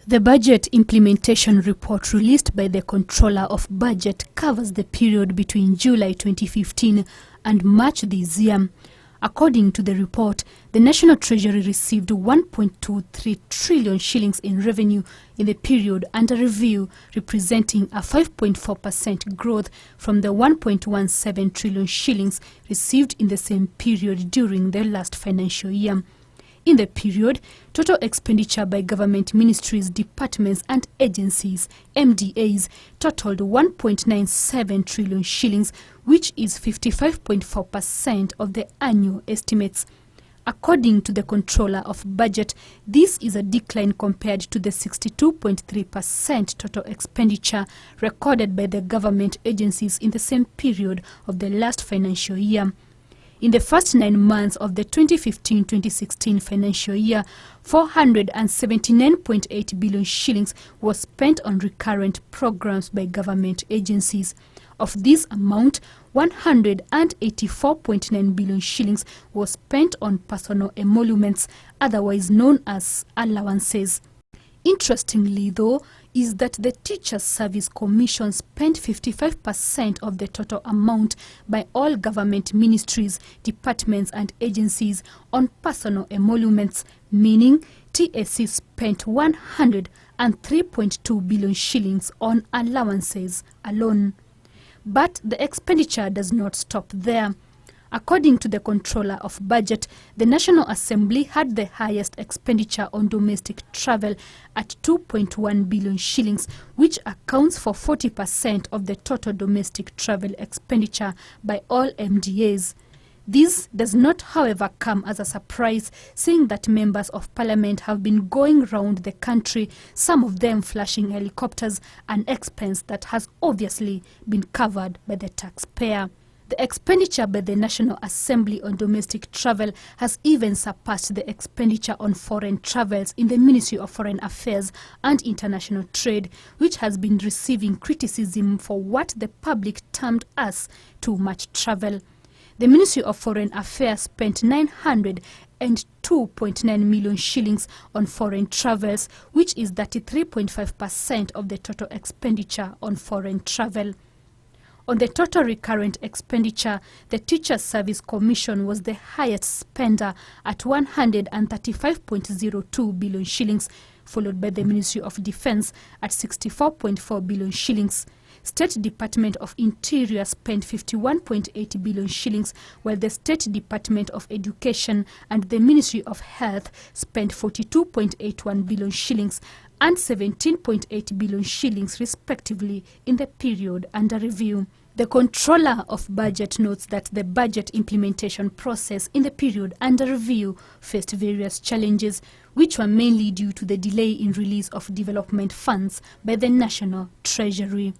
The Budget Implementation Report released by the Controller of Budget covers the period between July 2015 and March this year. According to the report, the National Treasury received 1.23 trillion shillings in revenue in the period under review, representing a 5.4% growth from the 1.17 trillion shillings received in the same period during the last financial year. In the period, total expenditure by government ministries, departments and agencies, MDAs, totaled 1.97 trillion shillings, which is 55.4% of the annual estimates. According to the Controller of Budget, this is a decline compared to the 62.3% total expenditure recorded by the government agencies in the same period of the last financial year. In the first 9 months of the 2015-2016 financial year, 479.8 billion shillings was spent on recurrent programs by government agencies. Of this amount, 184.9 billion shillings was spent on personal emoluments, otherwise known as allowances. Interestingly, though, is that the Teachers Service Commission spent 55% of the total amount by all government ministries, departments and agencies on personal emoluments, meaning TSC spent 103.2 billion shillings on allowances alone. But the expenditure does not stop there. According to the Controller of Budget, the National Assembly had the highest expenditure on domestic travel at 2.1 billion shillings, which accounts for 40% of the total domestic travel expenditure by all MDAs. This does not, however, come as a surprise, seeing that members of parliament have been going round the country, some of them flashing helicopters, an expense that has obviously been covered by the taxpayer. The expenditure by the National Assembly on domestic travel has even surpassed the expenditure on foreign travels in the Ministry of Foreign Affairs and International Trade, which has been receiving criticism for what the public termed as too much travel. The Ministry of Foreign Affairs spent 902.9 million shillings on foreign travels, which is 33.5% of the total expenditure on foreign travel. On the total recurrent expenditure, the Teachers Service Commission was the highest spender at 135.02 billion shillings, followed by the Ministry of Defence at 64.4 billion shillings. State Department of Interior spent 51.8 billion shillings, while the State Department of Education and the Ministry of Health spent 42.81 billion shillings and 17.8 billion shillings respectively in the period under review. The Controller of Budget notes that the budget implementation process in the period under review faced various challenges, which were mainly due to the delay in release of development funds by the National Treasury.